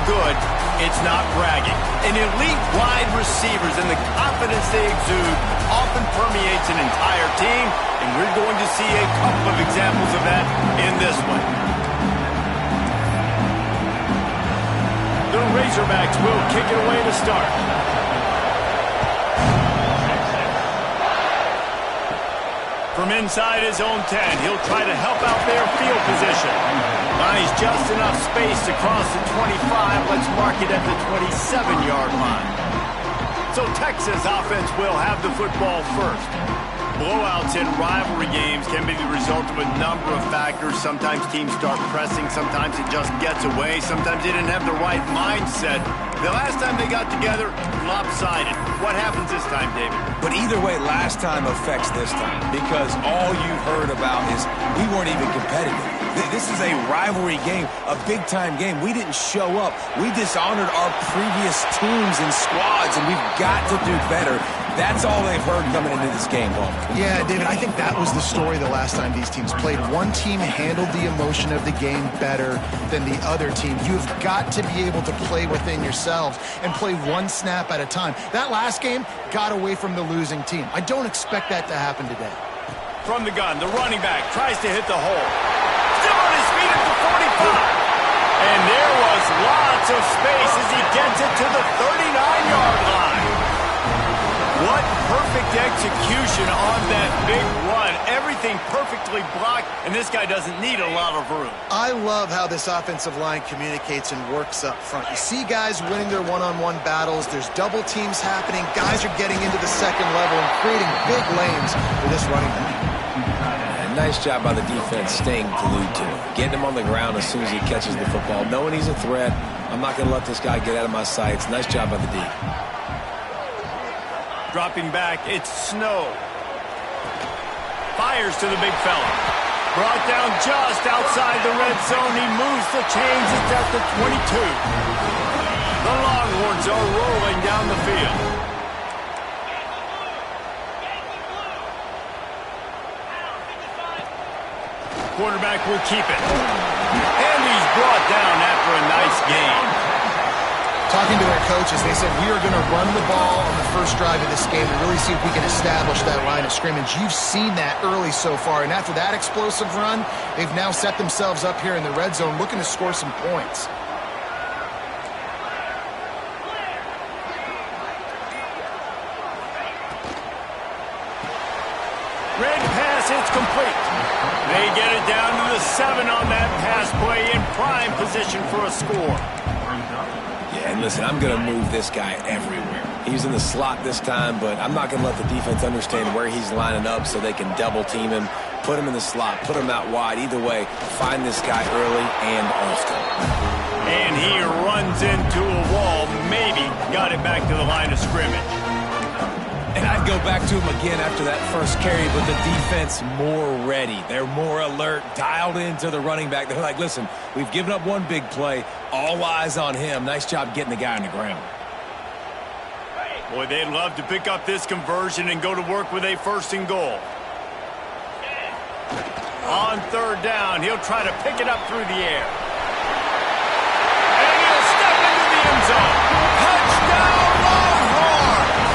good, it's not bragging. An elite wide receivers and the confidence they exude often permeates an entire team, and we're going to see a couple of examples of that in this one. The Razorbacks will kick it away to start. From inside his own 10, he'll try to help out their field position. Finds just enough space to cross the 25. Let's mark it at the 27-yard line. So Texas offense will have the football first. Blowouts in rivalry games can be the result of a number of factors. Sometimes teams start pressing. Sometimes it just gets away. Sometimes they didn't have the right mindset. The last time they got together, lopsided. What happens this time, David? But either way, last time affects this time because all you've heard about is we weren't even competitive. This is a rivalry game, a big-time game. We didn't show up. We dishonored our previous teams and squads, and we've got to do better. That's all they've heard coming into this game, Paul. Yeah, David, I think that was the story the last time these teams played. One team handled the emotion of the game better than the other team. You've got to be able to play within yourselves and play one snap at a time. That last game got away from the losing team. I don't expect that to happen today. From the gun, the running back tries to hit the hole. Still on his feet at the 45. And there was lots of space as he gets it to the 39-yard line. What perfect execution on that big run. Everything perfectly blocked, and this guy doesn't need a lot of room. I love how this offensive line communicates and works up front. You see guys winning their one-on-one battles. There's double teams happening. Guys are getting into the second level and creating big lanes for this running back. Nice job by the defense staying glued to him. Getting him on the ground as soon as he catches the football. Knowing he's a threat, I'm not going to let this guy get out of my sights. Nice job by the D. Dropping back, it's Snow. Fires to the big fella. Brought down just outside the red zone. He moves the chains. It's at the 22. The Longhorns are rolling down the field. Quarterback will keep it. And he's brought down after a nice game. Talking to their coaches, they said, we are going to run the ball on the first drive of this game and really see if we can establish that line of scrimmage. You've seen that early so far, and after that explosive run, they've now set themselves up here in the red zone looking to score some points. Red pass, it's complete. They get it down to the 7 on that pass play in prime position for a score. Yeah, and listen, I'm going to move this guy everywhere. He's in the slot this time, but I'm not going to let the defense understand where he's lining up so they can double team him, put him in the slot, put him out wide. Either way, find this guy early and often. And he runs into a wall, maybe got it back to the line of scrimmage. And I'd go back to him again after that first carry, but the defense more ready. They're more alert, dialed into the running back. They're like, listen, we've given up one big play. All eyes on him. Nice job getting the guy on the ground. Boy, they'd love to pick up this conversion and go to work with a 1st and goal. On 3rd down, he'll try to pick it up through the air. And he'll step into the end zone. Touchdown, Longhorns!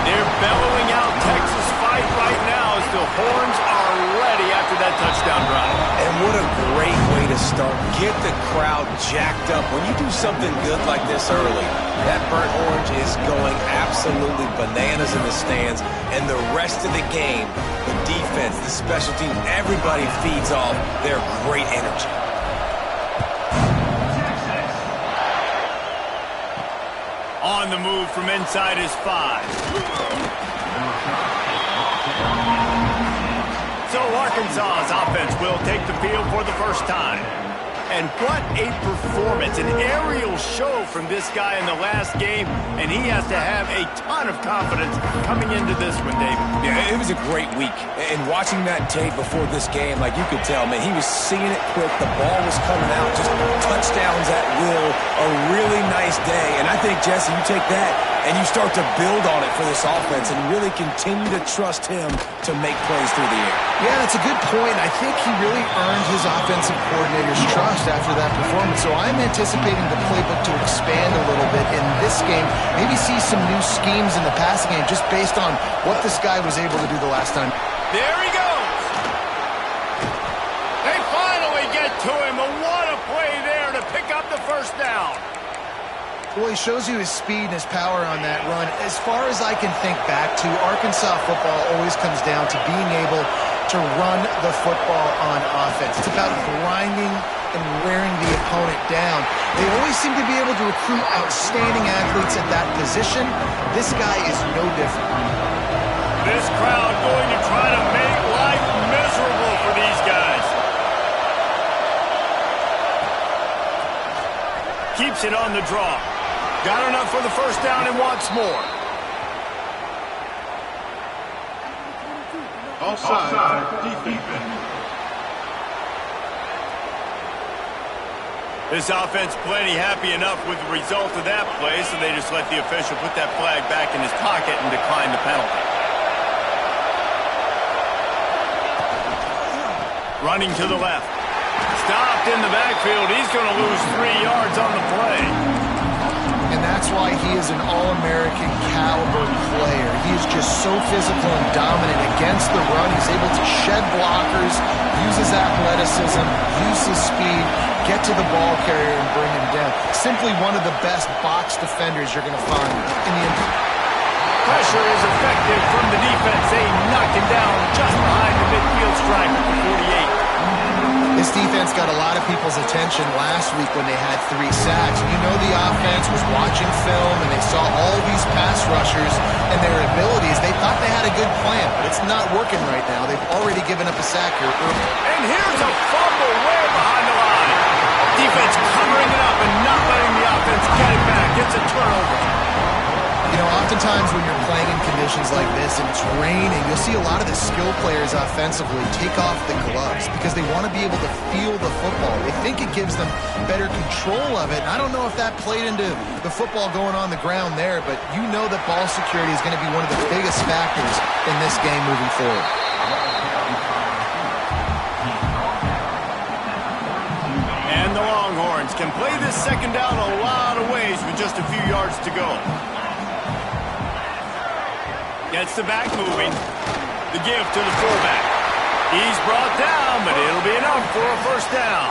They're bellowing out Texas fight right now as the Horns are ready after that touchdown drive. And what a great way to start. Get the crowd jacked up. When you do something good like this early, that burnt orange is going absolutely bananas in the stands. And the rest of the game, the defense, the special team, everybody feeds off their great energy. On the move from inside his 5. So Arkansas's offense will take the field for the first time. And what a performance, an aerial show from this guy in the last game, and he has to have a ton of confidence coming into this one, David. Yeah, it was a great week. And watching that tape before this game, like you could tell, man, he was seeing it quick. The ball was coming out, just touchdowns at will. A really nice day. And I think, Jesse, you take that and you start to build on it for this offense and really continue to trust him to make plays through the air. Yeah, that's a good point. I think he really earned his offensive coordinator's trust coached after that performance. So I'm anticipating the playbook to expand a little bit in this game. Maybe see some new schemes in the passing game just based on what this guy was able to do the last time. There he goes. They finally get to him. And what a play there to pick up the first down. Well, he shows you his speed and his power on that run. As far as I can think back to, Arkansas football always comes down to being able to run the football on offense. It's about grinding and wearing the opponent down. They always seem to be able to recruit outstanding athletes at that position. This guy is no different. This crowd going to try to make life miserable for these guys. Keeps it on the draw. Got enough for the first down and wants more. Offside, defense. This offense plenty happy enough with the result of that play, so they just let the official put that flag back in his pocket and decline the penalty. Running to the left. Stopped in the backfield. He's going to lose 3 yards on the play. And that's why he is an All-American caliber player. He is just so physical and dominant against the run. He's able to shed blockers, use his athleticism, use his speed, get to the ball carrier and bring him down. Simply one of the best box defenders you're going to find in the NBA. Pressure is effective from the defense. They knock him down just behind the midfield stripe at the 48. This defense got a lot of people's attention last week when they had 3 sacks. You know the offense was watching film and they saw all these pass rushers and their abilities. They thought they had a good plan, but it's not working right now. They've already given up a sack here early. And here's a fumble way behind the line. Defense covering it up and not letting the offense get it back. It's a turnover. You know, oftentimes when you're playing in conditions like this and it's raining, you'll see a lot of the skill players offensively take off the gloves because they want to be able to feel the football. They think it gives them better control of it. And I don't know if that played into the football going on the ground there, but you know that ball security is going to be one of the biggest factors in this game moving forward. And the Longhorns can play this second down a lot of ways with just a few yards to go. Gets the back moving. The give to the fullback. He's brought down, but it'll be enough for a first down.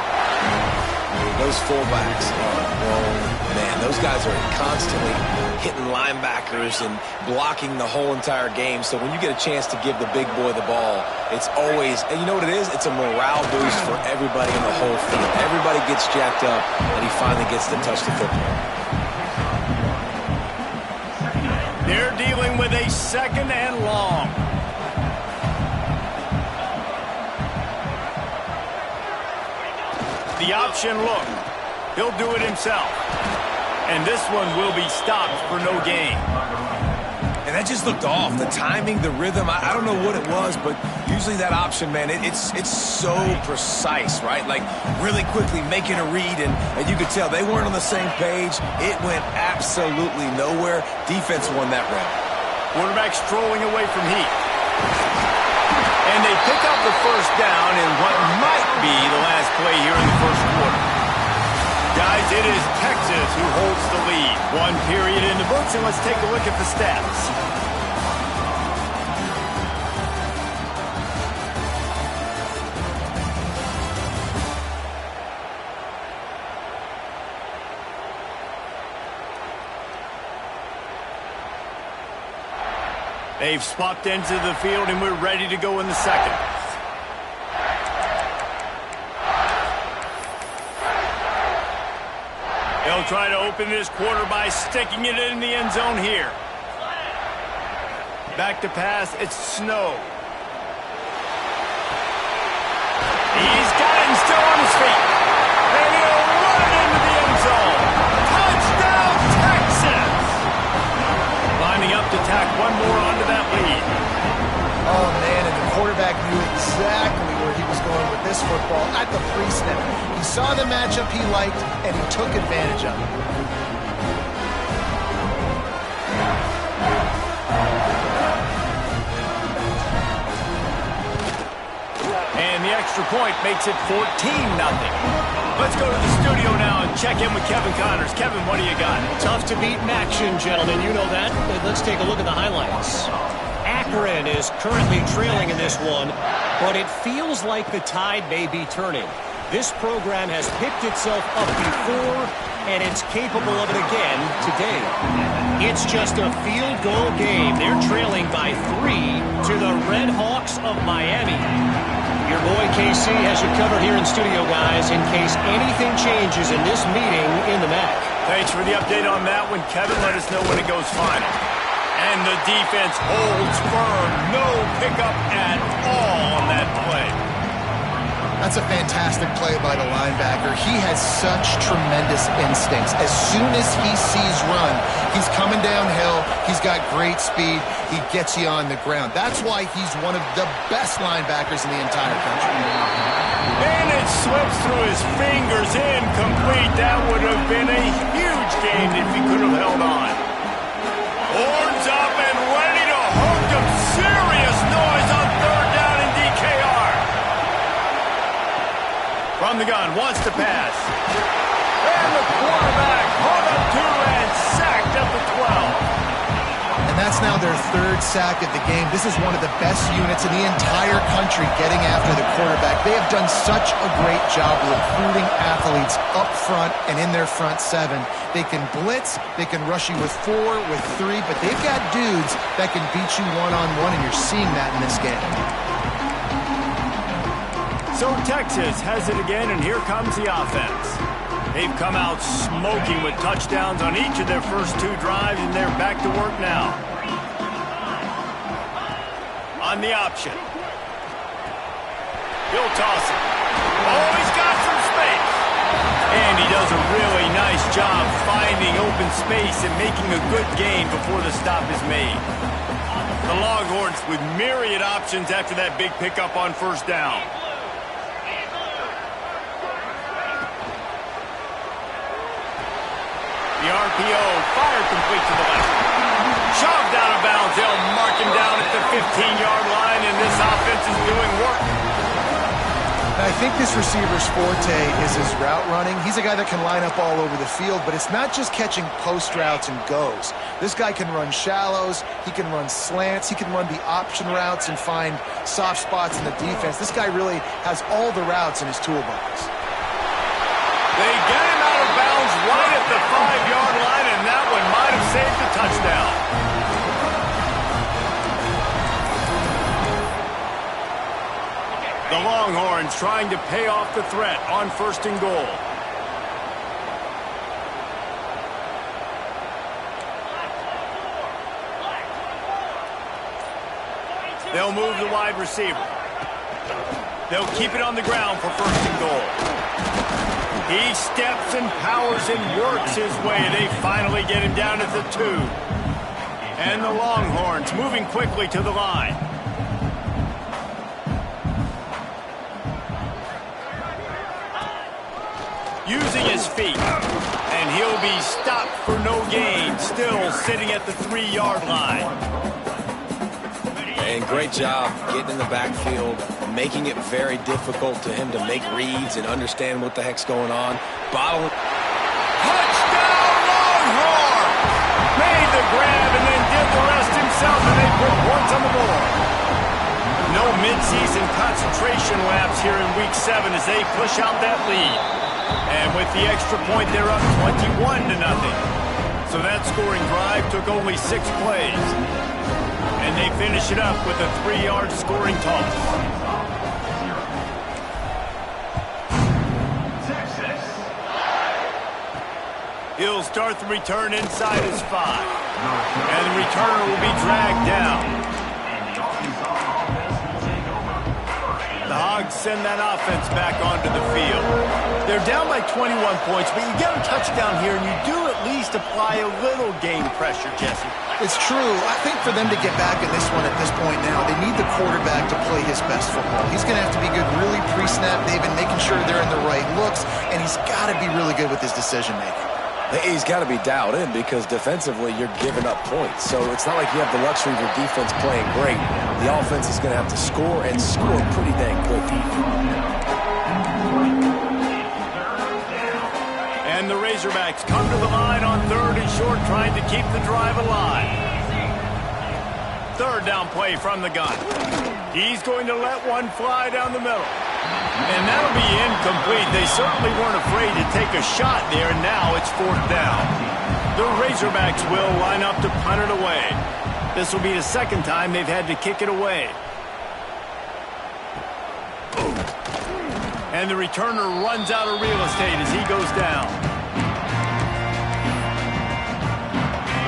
Those fullbacks are grown men. Those guys are constantly hitting linebackers and blocking the whole entire game. So when you get a chance to give the big boy the ball, it's always, and you know what it is? It's a morale boost for everybody in the whole field. Everybody gets jacked up, and he finally gets to touch the football. They're dealing with a second and long. The option look. He'll do it himself. And this one will be stopped for no gain. And that just looked off. The timing, the rhythm, I don't know what it was, but usually that option, man, it's so precise, right? Like really quickly making a read, and you could tell they weren't on the same page. It went absolutely nowhere. Defense won that round. Quarterback strolling away from Heath. And they pick up the first down in what might be the last play here in the first quarter. Guys, it is Texas who holds the lead. 1 period in the books, and let's take a look at the stats. They've swapped into the field, and we're ready to go in the second. They'll try to open this quarter by sticking it in the end zone here. Back to pass, it's Snow. He's got him still on his feet. And he'll run into the end zone. Touchdown, Texas! Lining up to tack one more onto that lead. Oh, man, and the quarterback knew exactly where he was going with this football at the pre-snap. He saw the matchup he liked, and he took advantage of it. And the extra point makes it 14-0. Let's go to the studio now and check in with Kevin Connors. Kevin, what do you got? Tough to beat action, gentlemen. You know that. Let's take a look at the highlights. Akron is currently trailing in this one, but it feels like the tide may be turning. This program has picked itself up before, and it's capable of it again today. It's just a field goal game. They're trailing by 3 to the Red Hawks of Miami. Your boy KC has you covered here in studio, guys, in case anything changes in this meeting in the MAC. Thanks for the update on that one, Kevin. Let us know when it goes final. And the defense holds firm. No pickup at all on that play. That's a fantastic play by the linebacker. He has such tremendous instincts. As soon as he sees run, he's coming downhill. He's got great speed. He gets you on the ground. That's why he's one of the best linebackers in the entire country. And it slips through his fingers, incomplete. That would have been a huge gain if he could have held on. Horns up and ready to hook him. Serious noise on third down in DKR. From the gun, wants to pass. And the quarterback hung up 2 and sacked at the 12. And that's now their 3rd sack of the game. This is one of the best units in the entire country getting after the quarterback. They have done such a great job recruiting athletes up front and in their front 7. They can blitz, they can rush you with 4, with 3, but they've got dudes that can beat you one-on-one, and you're seeing that in this game. So Texas has it again, and here comes the offense. They've come out smoking with touchdowns on each of their first 2 drives, and they're back to work now. On the option. He'll toss it. Oh, he's got some space. And he does a really nice job finding open space and making a good gain before the stop is made. The Longhorns with myriad options after that big pickup on first down. The RPO, fired complete to the left. Shoved out of bounds. They'll mark him down at the 15-yard line, and this offense is doing work. I think this receiver's forte is his route running. He's a guy that can line up all over the field, but it's not just catching post routes and goes. This guy can run shallows, he can run slants, he can run the option routes and find soft spots in the defense. This guy really has all the routes in his toolbox. They get him out of bounds right at the 5-yard line, and that one might have saved the touchdown. The Longhorns trying to pay off the threat on 1st and goal. They'll move the wide receiver. They'll keep it on the ground for 1st and goal. He steps and powers and works his way. They finally get him down at the 2. And the Longhorns moving quickly to the line. Using his feet. And he'll be stopped for no gain. Still sitting at the 3-yard line. And great job getting in the backfield, making it very difficult to him to make reads and understand what the heck's going on. Touchdown Longhorn! Made the grab and then did the rest himself, and they put points on the board. No midseason concentration laps here in Week 7 as they push out that lead. And with the extra point, they're up 21-0. So that scoring drive took only 6 plays. And they finish it up with a 3-yard scoring toss. He'll start the return inside his 5. And the returner will be dragged down. The Hogs send that offense back onto the field. They're down by 21 points, but you get a touchdown here, and you do at least apply a little game pressure, Jesse. It's true. I think for them to get back in this one at this point now, they need the quarterback to play his best football. He's going to have to be good really pre-snap, David, making sure they're in the right looks, and he's got to be really good with his decision-making. He's got to be dialed in because defensively you're giving up points. So it's not like you have the luxury of your defense playing great. The offense is going to have to score and score pretty dang quick. Razorbacks come to the line on 3rd and short, trying to keep the drive alive. 3rd down play from the gun. He's going to let one fly down the middle. And that'll be incomplete. They certainly weren't afraid to take a shot there, and now it's 4th down. The Razorbacks will line up to punt it away. This will be the 2nd time they've had to kick it away. And the returner runs out of real estate as he goes down.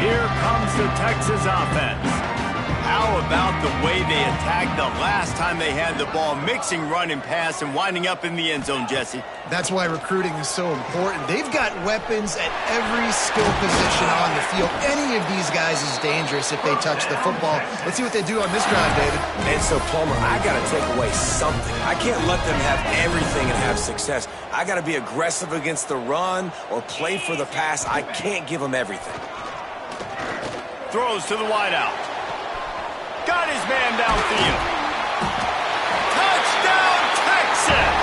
Here comes the Texas offense. How about the way they attacked the last time they had the ball, mixing run and pass and winding up in the end zone, Jesse? That's why recruiting is so important. They've got weapons at every skill position on the field. Any of these guys is dangerous if they touch the football. Let's see what they do on this drive, David. And so, Palmer, I got to take away something. I can't let them have everything and have success. I got to be aggressive against the run or play for the pass. I can't give them everything. Throws to the wideout. Got his man downfield. Touchdown, Texas!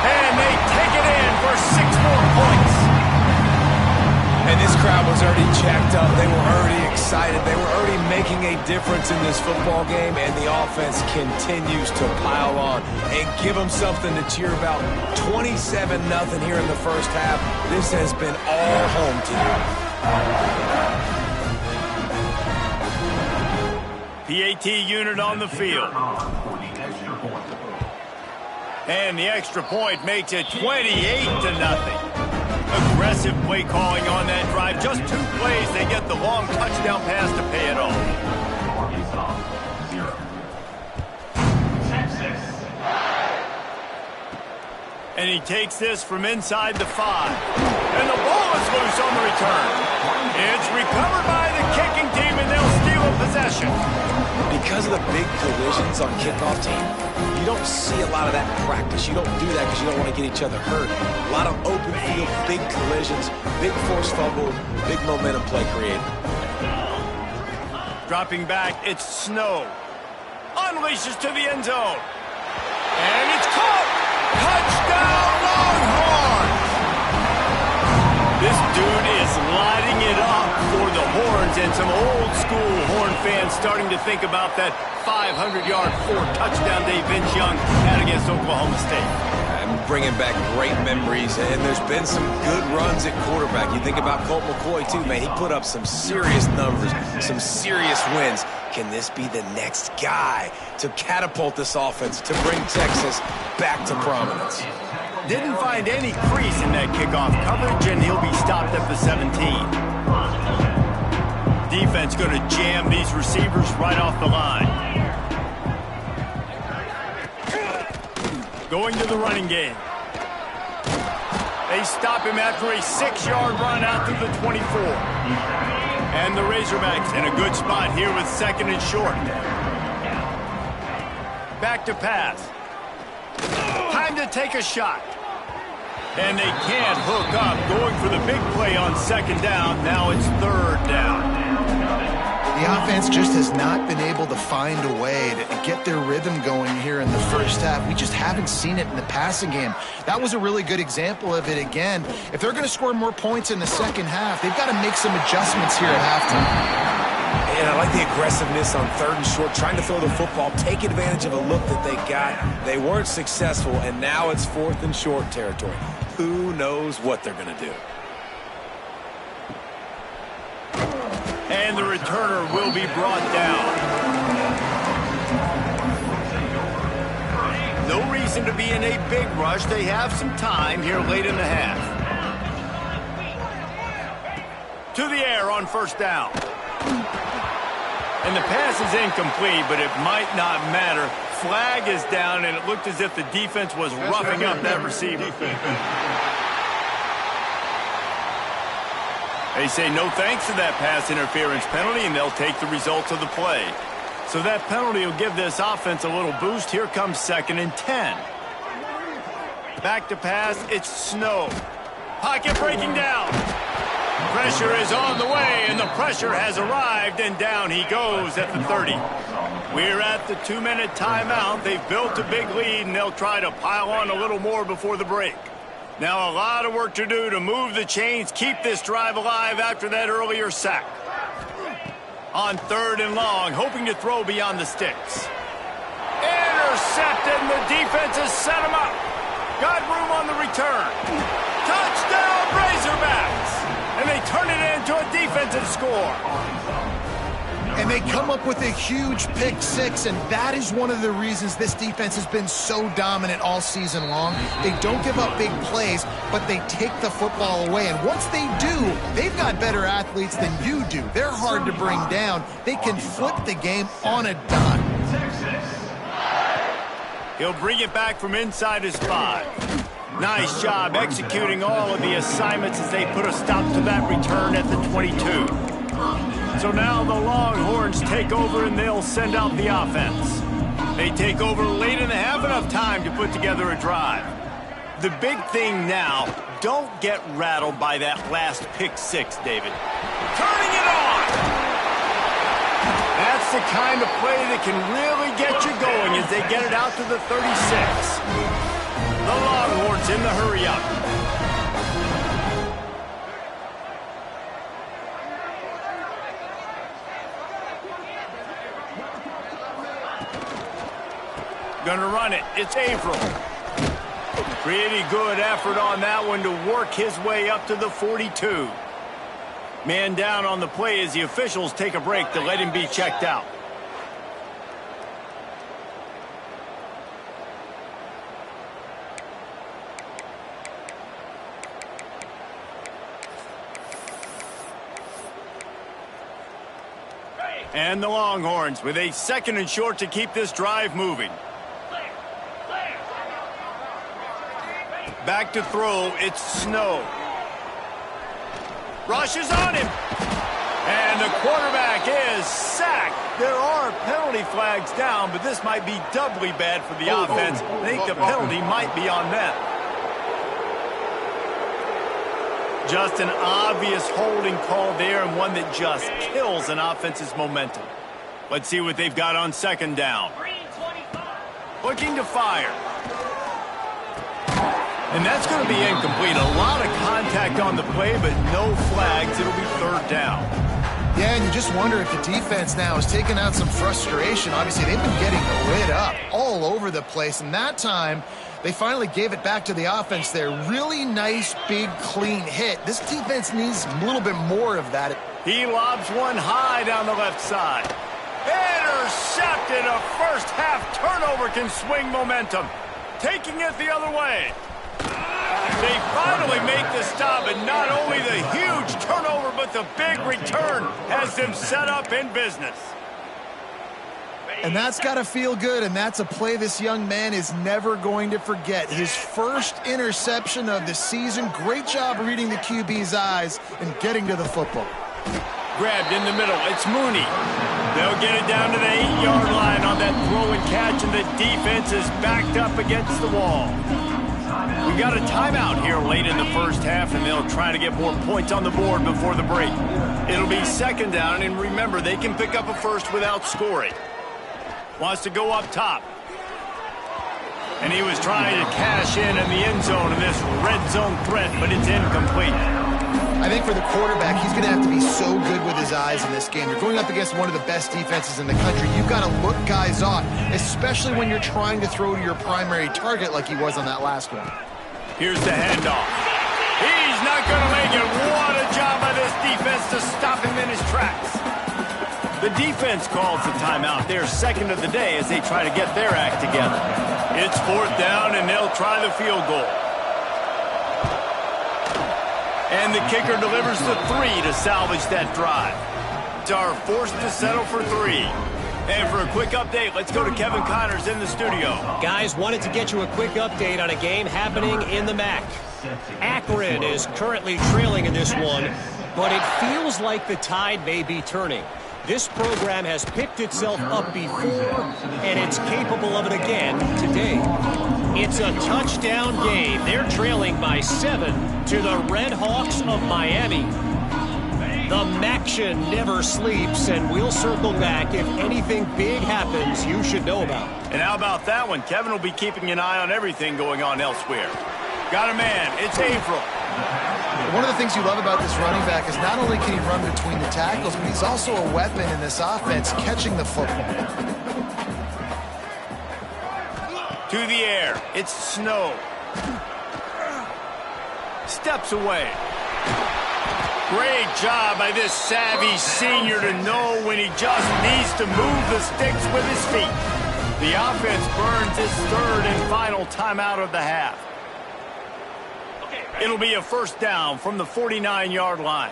And they take it in for 6 more points. And this crowd was already jacked up. They were already excited. They were already making a difference in this football game, and the offense continues to pile on and give them something to cheer about. 27-0 here in the first half. This has been all home team. PAT unit on the field. And the extra point makes it 28-0. Aggressive play calling on that drive. Just 2 plays, they get the long touchdown pass to pay it off. And he takes this from inside the 5. And the ball is loose on the return. It's recovered by the kicking team, and they'll steal a possession. Because of the big collisions on kickoff team, you don't see a lot of that in practice. You don't do that because you don't want to get each other hurt. A lot of open field, big collisions, big force fumble, big momentum play created. Dropping back, it's Snow. Unleashes to the end zone. And it's caught! Touchdown, Longhorns! This dude is lighting it up for the Horns, and some old school Horn fans starting to think about that 500-yard 4-touchdown day Vince Young had against Oklahoma State. I'm bringing back great memories, and there's been some good runs at quarterback. You think about Colt McCoy, too, man. He put up some serious numbers, some serious wins. Can this be the next guy to catapult this offense, to bring Texas back to prominence? Didn't find any crease in that kickoff coverage, and he'll be stopped at the 17. Defense going to jam these receivers right off the line. Going to the running game. They stop him after a 6-yard run out through the 24. And the Razorbacks in a good spot here with 2nd and short. Back to pass. Time to take a shot. And they can't hook up, going for the big play on 2nd down. Now it's 3rd down. The offense just has not been able to find a way to get their rhythm going here in the first half. We just haven't seen it in the passing game. That was a really good example of it again. If they're going to score more points in the second half, they've got to make some adjustments here at halftime. And I like the aggressiveness on 3rd and short, trying to throw the football, take advantage of a look that they got. They weren't successful, and now it's 4th and short territory. Who knows what they're going to do? And the returner will be brought down. No reason to be in a big rush. They have some time here late in the half. To the air on 1st down. And the pass is incomplete, but it might not matter. Flag is down, and it looked as if the defense was roughing up that receiver. They say no thanks to that pass interference penalty, and they'll take the results of the play. So that penalty will give this offense a little boost. Here comes 2nd and 10. Back to pass, it's Snow. Pocket breaking down. Pressure is on the way, and the pressure has arrived, and down he goes at the 30. We're at the 2-minute timeout. They've built a big lead, and they'll try to pile on a little more before the break. Now a lot of work to do to move the chains, keep this drive alive after that earlier sack. On 3rd and long, hoping to throw beyond the sticks. Intercepted, and the defense has set him up. Got room on the return. Touchdown, Razorbacks! And they turn it into a defensive score. And they come up with a huge pick six, and that is one of the reasons this defense has been so dominant all season long. They don't give up big plays, but they take the football away. And once they do, they've got better athletes than you do. They're hard to bring down. They can flip the game on a dime. He'll bring it back from inside his 5. Nice job executing all of the assignments as they put a stop to that return at the 22. So now the Longhorns take over and they'll send out the offense. They take over late in the half, enough time to put together a drive. The big thing now, don't get rattled by that last pick six, David. Turning it on! That's the kind of play that can really get you going as they get it out to the 36. The Longhorns in the hurry up. Gonna run it. It's Averill. Pretty good effort on that one to work his way up to the 42. Man down on the play as the officials take a break to let him be checked out. And the Longhorns with a 2nd and short to keep this drive moving. Back to throw, it's Snow. Rushes on him. And the quarterback is sacked. There are penalty flags down, but this might be doubly bad for the offense. I think the penalty might be on them. Just an obvious holding call there, and one that just kills an offense's momentum. Let's see what they've got on 2nd down. Looking to fire. And that's going to be incomplete. A lot of contact on the play, but no flags. It'll be 3rd down. Yeah, and you just wonder if the defense now has taken out some frustration. Obviously, they've been getting lit up all over the place, and that time they finally gave it back to the offense there. Really nice, big, clean hit. This defense needs a little bit more of that. He lobs one high down the left side. Intercepted. A first-half turnover can swing momentum. Taking it the other way. They finally make the stop, and not only the huge turnover, but the big return has them set up in business. And that's got to feel good, and that's a play this young man is never going to forget. His first interception of the season. Great job reading the QB's eyes and getting to the football. Grabbed in the middle. It's Mooney. They'll get it down to the 8-yard line on that throw and catch, and the defense is backed up against the wall. We've got a timeout here late in the first half, and they'll try to get more points on the board before the break. It'll be 2nd down, and remember, they can pick up a first without scoring. Wants to go up top. And he was trying to cash in the end zone in this red zone threat, but it's incomplete. I think for the quarterback, he's going to have to be so good with his eyes in this game. You're going up against one of the best defenses in the country. You've got to look guys off, especially when you're trying to throw to your primary target like he was on that last one. Here's the handoff. He's not going to make it. What a job by this defense to stop him in his tracks. The defense calls the timeout. They're 2nd of the day as they try to get their act together. It's 4th down, and they'll try the field goal. And the kicker delivers the 3 to salvage that drive. Are forced to settle for 3. And for a quick update, let's go to Kevin Connors in the studio. Guys, wanted to get you a quick update on a game happening in the MAC. Akron is currently trailing in this one, but it feels like the tide may be turning. This program has picked itself up before, and it's capable of it again today. It's a touchdown game. They're trailing by 7 to the Red Hawks of Miami. The Maction never sleeps, and we'll circle back if anything big happens you should know about. And how about that one? Kevin will be keeping an eye on everything going on elsewhere. Got a man. It's April. One of the things you love about this running back is not only can he run between the tackles, but he's also a weapon in this offense, catching the football. To the air. It's Snow. Steps away. Great job by this savvy senior to know when he just needs to move the sticks with his feet. The offense burns its third and final timeout of the half. It'll be a first down from the 49-yard line.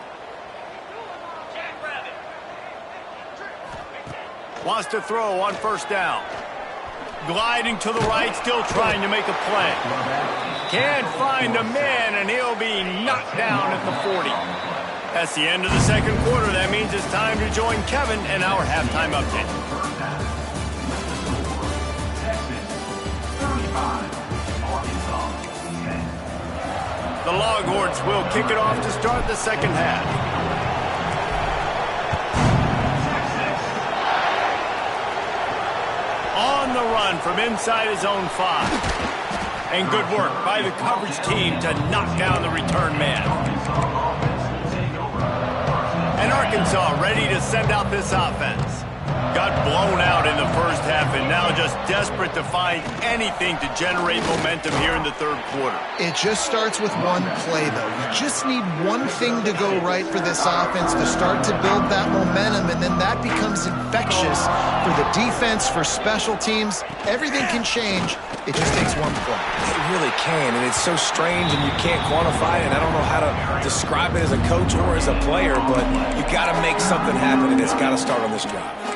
Wants to throw on first down. Gliding to the right, still trying to make a play. Can't find a man, and he'll be knocked down at the 40. That's the end of the second quarter. That means it's time to join Kevin and our halftime update. The Longhorns will kick it off to start the second half. On the run from inside his own 5. And good work by the coverage team to knock down the return man. And Arkansas ready to send out this offense. Got blown out in the first half and now just desperate to find anything to generate momentum here in the third quarter. It just starts with one play, though. You just need one thing to go right for this offense to start to build that momentum, and then that becomes infectious for the defense, for special teams. Everything can change. It just takes one play. It really can, and it's so strange, and you can't quantify it, and I don't know how to describe it as a coach or as a player, but you got to make something happen, and it's got to start on this drive.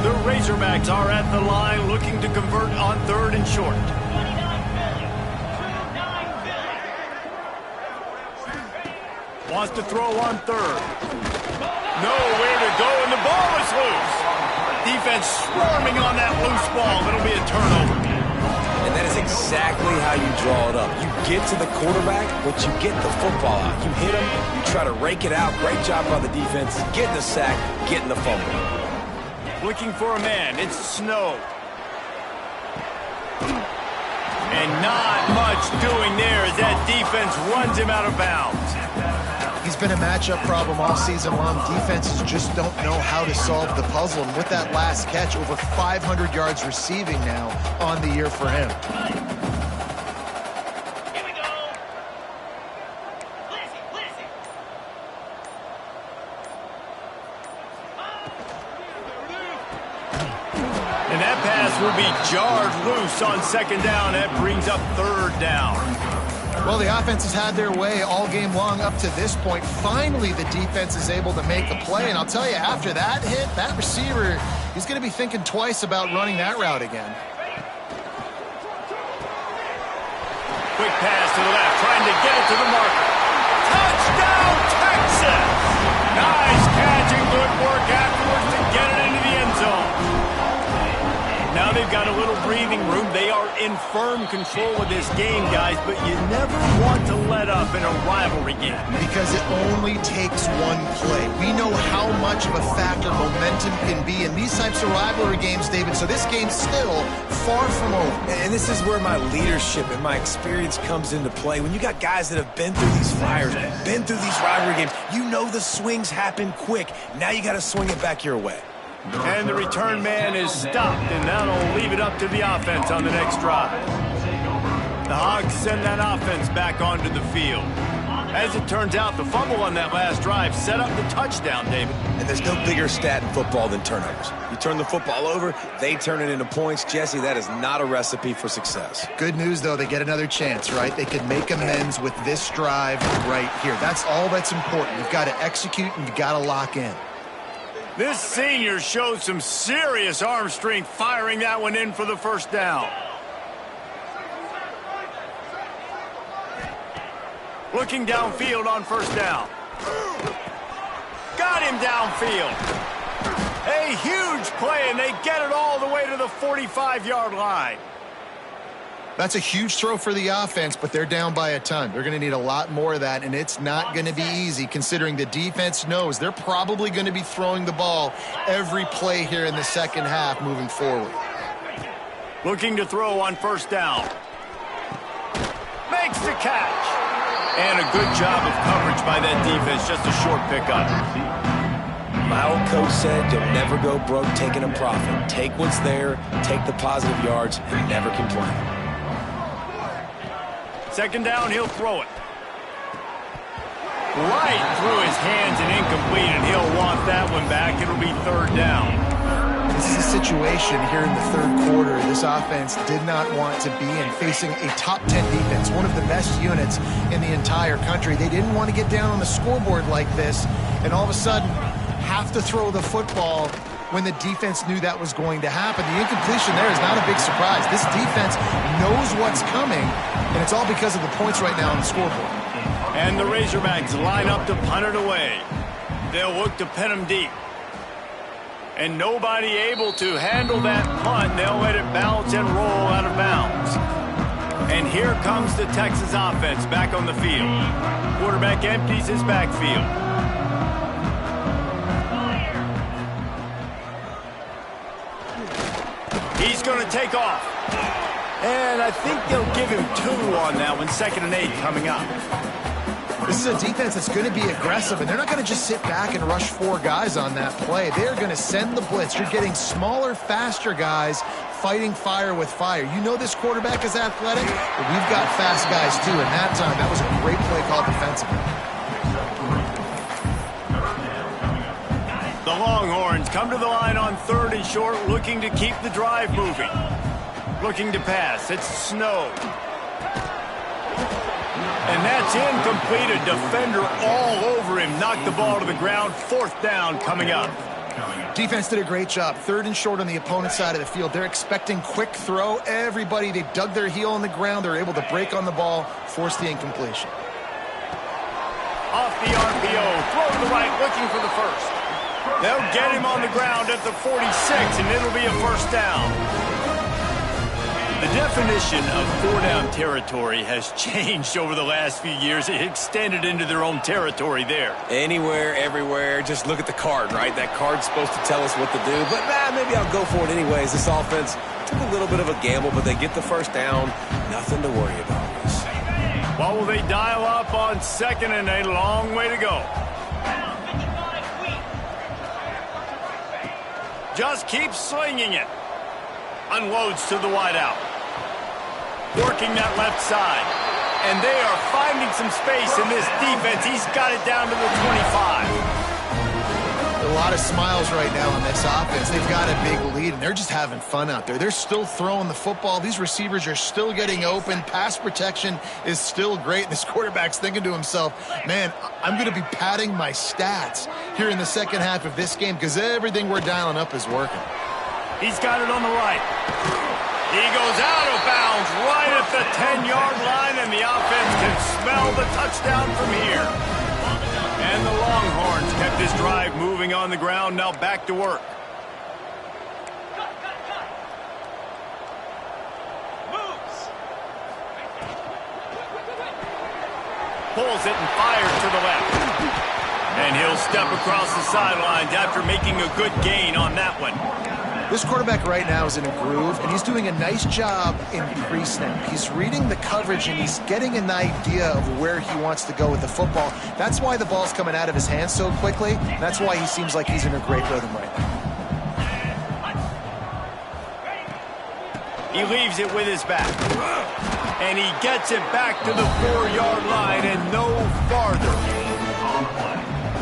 The Razorbacks are at the line looking to convert on third and short. Wants to throw on third. Nowhere to go, and the ball is loose. Defense swarming on that loose ball. It'll be a turnover. And that is exactly how you draw it up. You get to the quarterback, but you get the football out. You hit him, you try to rake it out. Great job by the defense. Getting the sack, getting the fumble. Looking for a man. It's Snow. And not much doing there as that defense runs him out of bounds. He's been a matchup problem all season long. Defenses just don't know how to solve the puzzle. And with that last catch, over 500 yards receiving now on the year for him. Here we go. And that pass will be jarred loose on second down. That brings up third down. Well, the offense has had their way all game long up to this point. Finally, the defense is able to make a play. And I'll tell you, after that hit, that receiver, he's going to be thinking twice about running that route again. Quick pass to the left, trying to get it to the marker. Touchdown, Texas! Nice catch and good work afterwards to get it into the end zone. Now they've got a little breathing room. They are in firm control of this game, guys, but you never want to let up in a rivalry game. Because it only takes one play. We know how much of a factor momentum can be in these types of rivalry games, David, so this game's still far from over. And this is where my leadership and my experience comes into play. When you got guys that have been through these fires, been through these rivalry games, you know the swings happen quick. Now you got to swing it back your way. And the return man is stopped, and that'll leave it up to the offense on the next drive. The Hogs send that offense back onto the field. As it turns out, the fumble on that last drive set up the touchdown, David. And there's no bigger stat in football than turnovers. You turn the football over, they turn it into points. Jesse, that is not a recipe for success. Good news, though, they get another chance, right? They can make amends with this drive right here. That's all that's important. You've got to execute, and you've got to lock in. This senior showed some serious arm strength firing that one in for the first down. Looking downfield on first down. Got him downfield. A huge play, and they get it all the way to the 45-yard line. That's a huge throw for the offense, but they're down by a ton. They're going to need a lot more of that, and it's not going to be easy considering the defense knows they're probably going to be throwing the ball every play here in the second half moving forward. Looking to throw on first down. makes the catch. And a good job of coverage by that defense. Just a short pickup. My old coach said you'll never go broke taking a profit. Take what's there, take the positive yards, and never complain. Second down, he'll throw it. Right through his hands and incomplete, and he'll want that one back. It'll be third down. This is a situation here in the third quarter this offense did not want to be in, facing a top 10 defense, one of the best units in the entire country. They didn't want to get down on the scoreboard like this, and all of a sudden have to throw the football when the defense knew that was going to happen. The incompletion there is not a big surprise. This defense knows what's coming, and it's all because of the points right now on the scoreboard. And the Razorbacks line up to punt it away. They'll look to pin them deep. And nobody able to handle that punt. They'll let it bounce and roll out of bounds. And here comes the Texas offense back on the field. Quarterback empties his backfield. He's going to take off. And I think they'll give him 2 on that one. 2nd and 8 coming up. This is a defense that's going to be aggressive, and they're not going to just sit back and rush 4 guys on that play. They're going to send the blitz. You're getting smaller, faster guys fighting fire with fire. You know this quarterback is athletic, but we've got fast guys too. And that time, that was a great play call defensively. The Longhorns come to the line on 3rd and short, looking to keep the drive moving. Looking to pass. It's Snow. And that's incomplete. A defender all over him. Knocked the ball to the ground. 4th down coming up. Defense did a great job. 3rd and short on the opponent's side of the field. They're expecting quick throw. Everybody, they dug their heel on the ground. They're able to break on the ball, force the incompletion. Off the RPO. Throw to the right, looking for the first. They'll get him on the ground at the 46, and it'll be a 1st down. The definition of 4-down territory has changed over the last few years. It extended into their own territory there. Anywhere, everywhere, just look at the card, right? That card's supposed to tell us what to do, but maybe I'll go for it anyways. This offense took a little bit of a gamble, but they get the 1st down. Nothing to worry about. What will they dial up on 2nd and a long way to go? Just keep slinging it. Unloads to the wideout. Working that left side. And they are finding some space in this defense. He's got it down to the 25. A lot of smiles right now on this offense. They've got a big lead, and they're just having fun out there. They're still throwing the football. These receivers are still getting open. Pass protection is still great. This quarterback's thinking to himself, man, I'm going to be padding my stats here in the second half of this game because everything we're dialing up is working. He's got it on the right. He goes out of bounds right at the 10-yard line, and the offense can smell the touchdown from here. And the Longhorns kept this drive moving on the ground. Now back to work. Pulls it and fires to the left. And he'll step across the sidelines after making a good gain on that one. This quarterback right now is in a groove, and he's doing a nice job in pre-snap. He's reading the coverage, and he's getting an idea of where he wants to go with the football. That's why the ball's coming out of his hands so quickly. That's why he seems like he's in a great rhythm right now. He leaves it with his back. And he gets it back to the 4-yard line and no farther.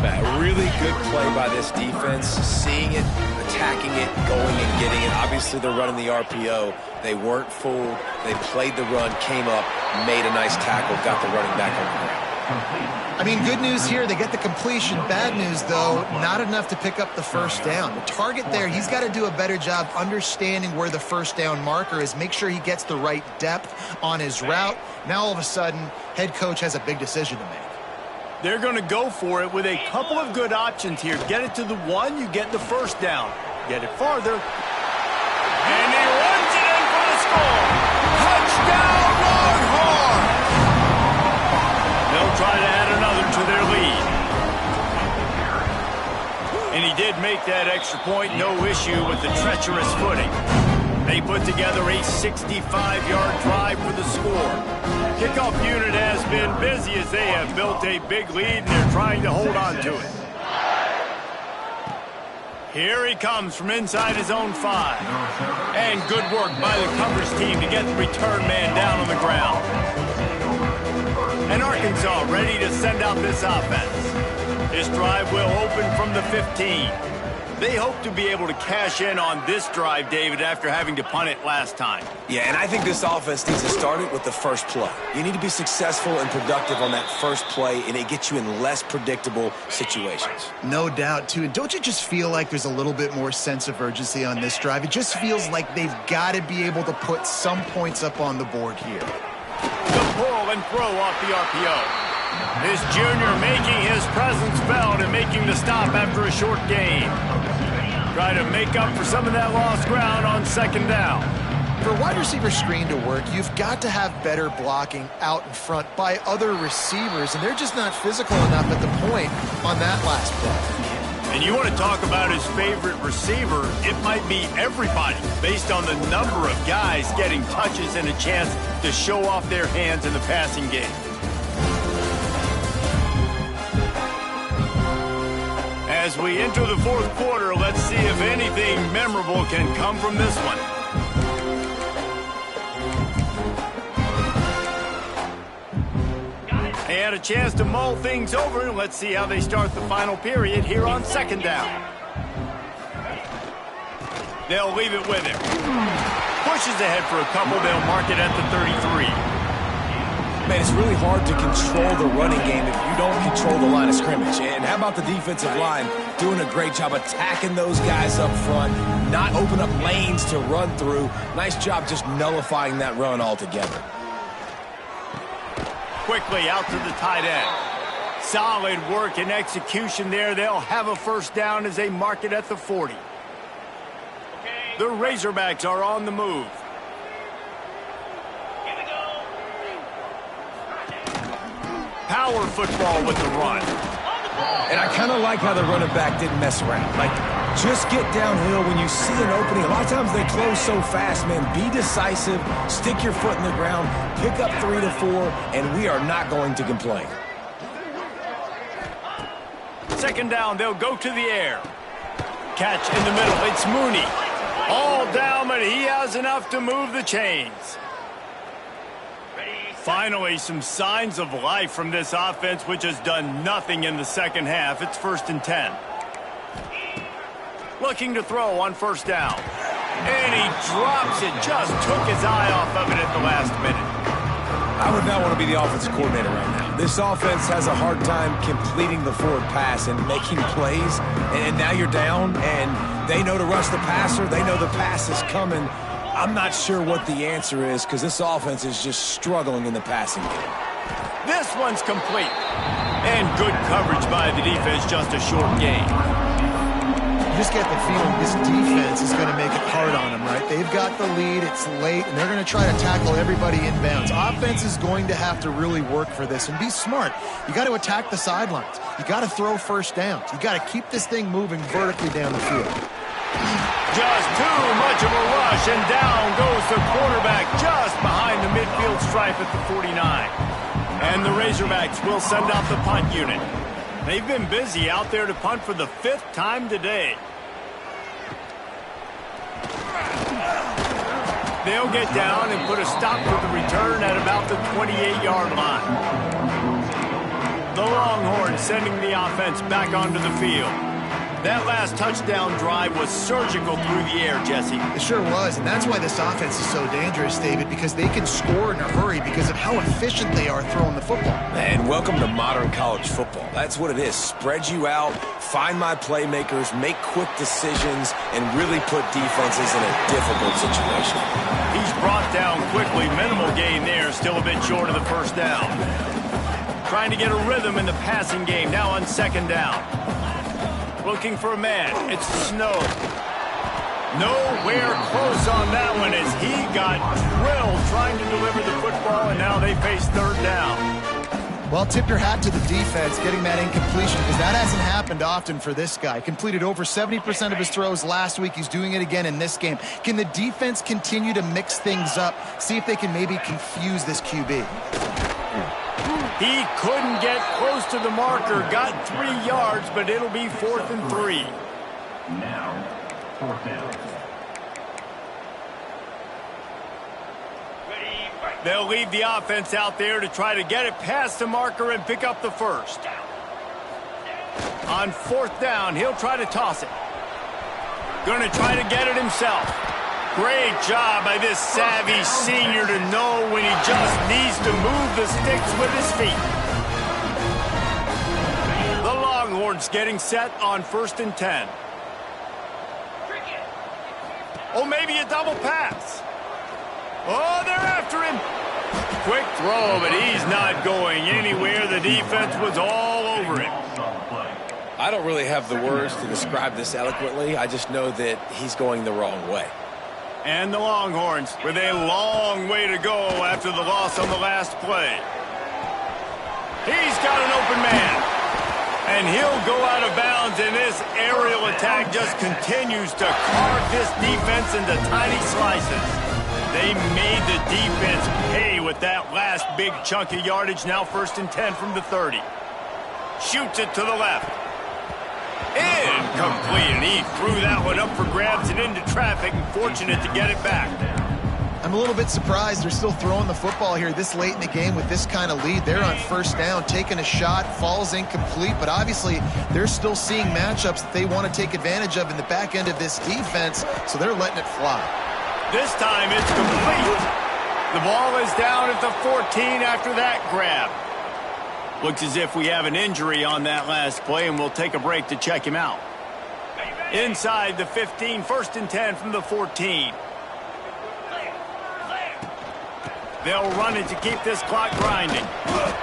A really good play by this defense, seeing it, attacking it, going and getting it. Obviously, they're running the RPO. They weren't fooled. They played the run, came up, made a nice tackle, got the running back on the ground. I mean, good news here. They get the completion. Bad news, though, not enough to pick up the 1st down. The target there, he's got to do a better job understanding where the 1st down marker is, make sure he gets the right depth on his route. Now, all of a sudden, head coach has a big decision to make. They're going to go for it with a couple of good options here. Get it to the 1, you get the 1st down. Get it farther. And he runs it in for the score. Touchdown, Longhorns! They'll try to add another to their lead. And he did make that extra point. No issue with the treacherous footing. They put together a 65-yard drive for the score. Kickoff unit has been busy as they have built a big lead and they're trying to hold on to it. Here he comes from inside his own 5. And good work by the coverage team to get the return man down on the ground. And Arkansas ready to send out this offense. This drive will open from the 15. They hope to be able to cash in on this drive, David, after having to punt it last time. Yeah, and I think this offense needs to start it with the first play. You need to be successful and productive on that first play, and it gets you in less predictable situations. No doubt, too. And don't you just feel like there's a little bit more sense of urgency on this drive? It just feels like they've got to be able to put some points up on the board here. The pull and throw off the RPO. This junior making his presence felt and making the stop after a short gain. Try to make up for some of that lost ground on second down. For a wide receiver screen to work, you've got to have better blocking out in front by other receivers, and they're just not physical enough at the point on that last play. And you want to talk about his favorite receiver, it might be everybody based on the number of guys getting touches and a chance to show off their hands in the passing game. As we enter the fourth quarter, let's see if anything memorable can come from this one. They had a chance to mull things over, and let's see how they start the final period here on second down. They'll leave it with him. Pushes ahead for a couple. They'll mark it at the 33. Man, it's really hard to control the running game if you don't control the line of scrimmage. And how about the defensive line doing a great job attacking those guys up front, not open up lanes to run through. Nice job just nullifying that run altogether. Quickly out to the tight end. Solid work and execution there. They'll have a first down as they mark it at the 40. The Razorbacks are on the move. Power football with the run. And I kind of like how the running back didn't mess around. Like, just get downhill when you see an opening. A lot of times they close so fast, man. Be decisive, stick your foot in the ground, pick up 3 to 4, and we are not going to complain. Second down, they'll go to the air. Catch in the middle, it's Mooney. All down, but he has enough to move the chains. Finally, some signs of life from this offense, which has done nothing in the second half. It's 1st and 10. Looking to throw on first down. And he drops it. Just took his eye off of it at the last minute. I would not want to be the offensive coordinator right now. This offense has a hard time completing the forward pass and making plays. And now you're down, and they know to rush the passer. They know the pass is coming. I'm not sure what the answer is because this offense is just struggling in the passing game. This one's complete. And good coverage by the defense, just a short gain. You just get the feeling this defense is going to make it hard on them, right? They've got the lead, it's late, and they're going to try to tackle everybody inbounds. Offense is going to have to really work for this and be smart. You got to attack the sidelines. You got to throw first downs. You got to keep this thing moving vertically down the field. Just too much of a rush, and down goes the quarterback just behind the midfield stripe at the 49. And the Razorbacks will send out the punt unit. They've been busy out there to punt for the 5th time today. They'll get down and put a stop to the return at about the 28-yard line. The Longhorns sending the offense back onto the field. That last touchdown drive was surgical through the air, Jesse. It sure was, and that's why this offense is so dangerous, David, because they can score in a hurry because of how efficient they are throwing the football. And welcome to modern college football. That's what it is. Spread you out, find my playmakers, make quick decisions, and really put defenses in a difficult situation. He's brought down quickly. Minimal gain there, still a bit short of the first down. Trying to get a rhythm in the passing game, now on second down. Looking for a man. It's Snow. Nowhere close on that one as he got drilled trying to deliver the football, and now they face third down. Well, tip your hat to the defense getting that incompletion because that hasn't happened often for this guy. Completed over 70% of his throws last week. He's doing it again in this game. Can the defense continue to mix things up? See if they can maybe confuse this QB. He couldn't get close to the marker. Got 3 yards, but it'll be 4th and 3. Now, 4th down. They'll leave the offense out there to try to get it past the marker and pick up the first. On 4th down, he'll try to toss it. Going to try to get it himself. Great job by this savvy senior to know when he just needs to move the sticks with his feet. The Longhorns getting set on 1st and 10. Oh, maybe a double pass. Oh, they're after him. Quick throw, but he's not going anywhere. The defense was all over him. I don't really have the words to describe this eloquently. I just know that he's going the wrong way. And the Longhorns with a long way to go after the loss on the last play. He's got an open man. And he'll go out of bounds, and this aerial attack just continues to carve this defense into tiny slices. They made the defense pay with that last big chunk of yardage. Now 1st and 10 from the 30. Shoots it to the left. Incomplete, and he threw that one up for grabs and into traffic, and fortunate to get it back. I'm a little bit surprised they're still throwing the football here this late in the game with this kind of lead. They're on 1st down, taking a shot, falls incomplete, but obviously they're still seeing matchups that they want to take advantage of in the back end of this defense, so they're letting it fly. This time it's complete. The ball is down at the 14 after that grab. Looks as if we have an injury on that last play, and we'll take a break to check him out. Inside the 15, 1st and 10 from the 14. They'll run it to keep this clock grinding.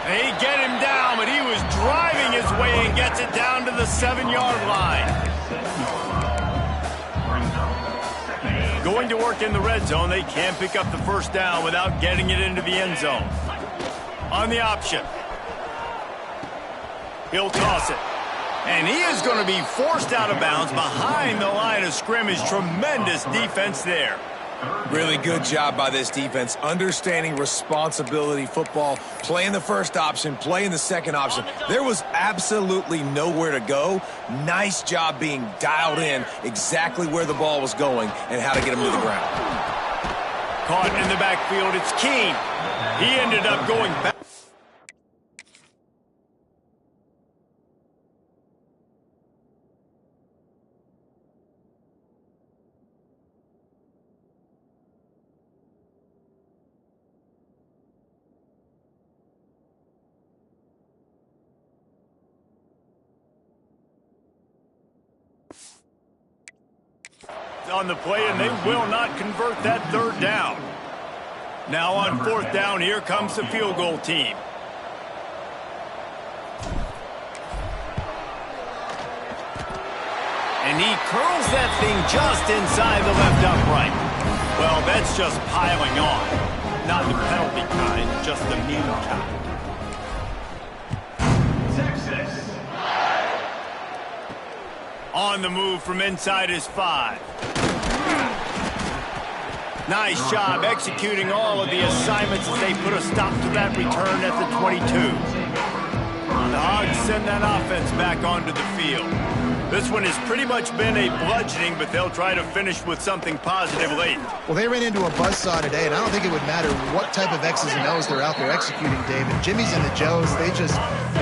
They get him down, but he was driving his way and gets it down to the 7-yard line. Going to work in the red zone, they can't pick up the 1st down without getting it into the end zone. On the option. He'll toss it. And he is going to be forced out of bounds behind the line of scrimmage. Tremendous defense there. Really good job by this defense, understanding responsibility football, playing the first option, playing the second option. There was absolutely nowhere to go. Nice job being dialed in exactly where the ball was going and how to get him to the ground. Caught in the backfield, it's Keene. He ended up going back. On the play, and they will not convert that 3rd down. Now on 4th down, here comes the field goal team. And he curls that thing just inside the left upright. Well, that's just piling on. Not the penalty kind, just the mean kind. On the move from inside his 5. Nice job executing all of the assignments as they put a stop to that return at the 22. The Hogs send that offense back onto the field. This one has pretty much been a bludgeoning, but they'll try to finish with something positive late. Well, they ran into a buzzsaw today, and I don't think it would matter what type of X's and O's they're out there executing, David. Jimmy's and the Joes, they're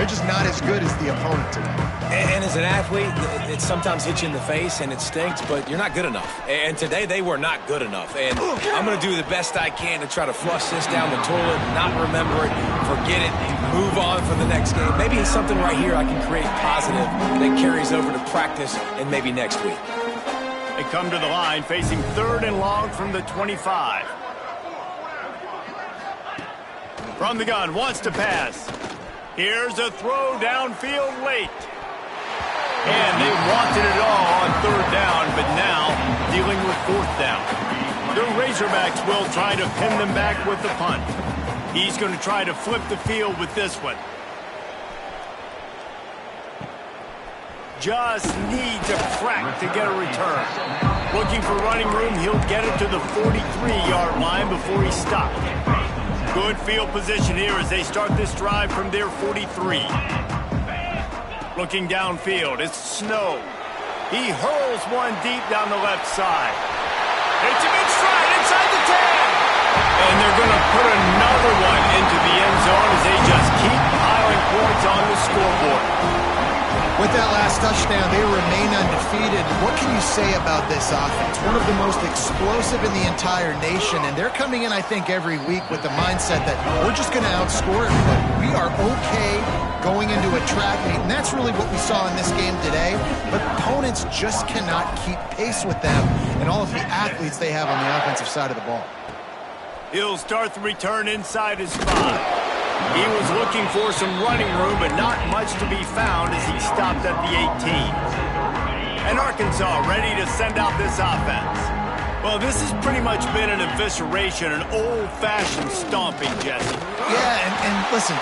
just not as good as the opponent today. And as an athlete, it sometimes hits you in the face and it stinks, but you're not good enough. And today they were not good enough. And I'm going to do the best I can to try to flush this down the toilet, not remember it, forget it, move on for the next game. Maybe it's something right here I can create positive that carries over to practice and maybe next week. They come to the line facing 3rd and long from the 25. From the gun, wants to pass. Here's a throw downfield late. And they wanted it all on 3rd down, but now dealing with 4th down. The Razorbacks will try to pin them back with the punt. He's going to try to flip the field with this one. Just needs a crack to get a return. Looking for running room, he'll get it to the 43-yard line before he stopped. Good field position here as they start this drive from their 43. Looking downfield, it's Snow. He hurls one deep down the left side. It's him in stride inside the 10. And they're going to put another one into the end zone as they just keep piling points on the scoreboard. With that last touchdown, they remain undefeated. What can you say about this offense? One of the most explosive in the entire nation, and they're coming in, I think, every week with the mindset that we're just going to outscore everybody. We are okay going into a track meet, and that's really what we saw in this game today. But opponents just cannot keep pace with them and all of the athletes they have on the offensive side of the ball. He'll start the return inside his 5. He was looking for some running room, but not much to be found as he stopped at the 18. And Arkansas ready to send out this offense. Well, this has pretty much been an evisceration, an old-fashioned stomping, Jesse. Yeah, and listen,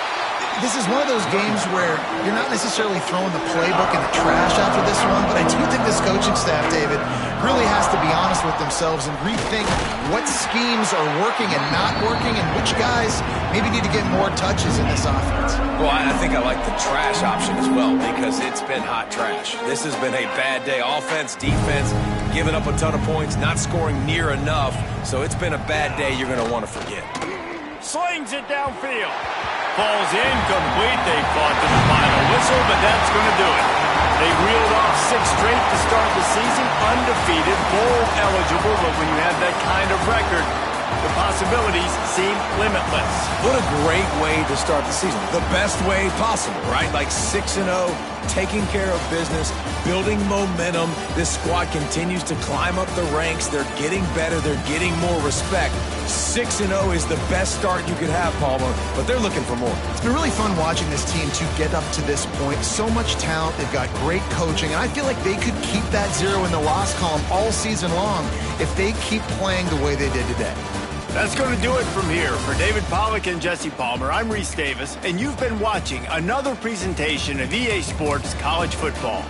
this is one of those games where you're not necessarily throwing the playbook in the trash after this one, but I do think this coaching staff, David, really has to be honest with themselves and rethink what schemes are working and not working and which guys maybe need to get more touches in this offense. Well, I think I like the trash option as well because it's been hot trash. This has been a bad day. Offense, defense, giving up a ton of points, not scoring near enough. So it's been a bad day you're going to want to forget. Slings it downfield. Falls incomplete. They fought to the final whistle, but that's going to do it. They reeled off 6 straight to start the season, undefeated, bowl eligible, but when you have that kind of record, the possibilities seem limitless. What a great way to start the season. The best way possible, right? Like 6-0, taking care of business, building momentum. This squad continues to climb up the ranks. They're getting better. They're getting more respect. 6-0 is the best start you could have, Palmer, but they're looking for more. It's been really fun watching this team to get up to this point. So much talent. They've got great coaching, and I feel like they could keep that 0 in the loss column all season long if they keep playing the way they did today. That's going to do it from here. For David Pollack and Jesse Palmer, I'm Reese Davis, and you've been watching another presentation of EA Sports College Football.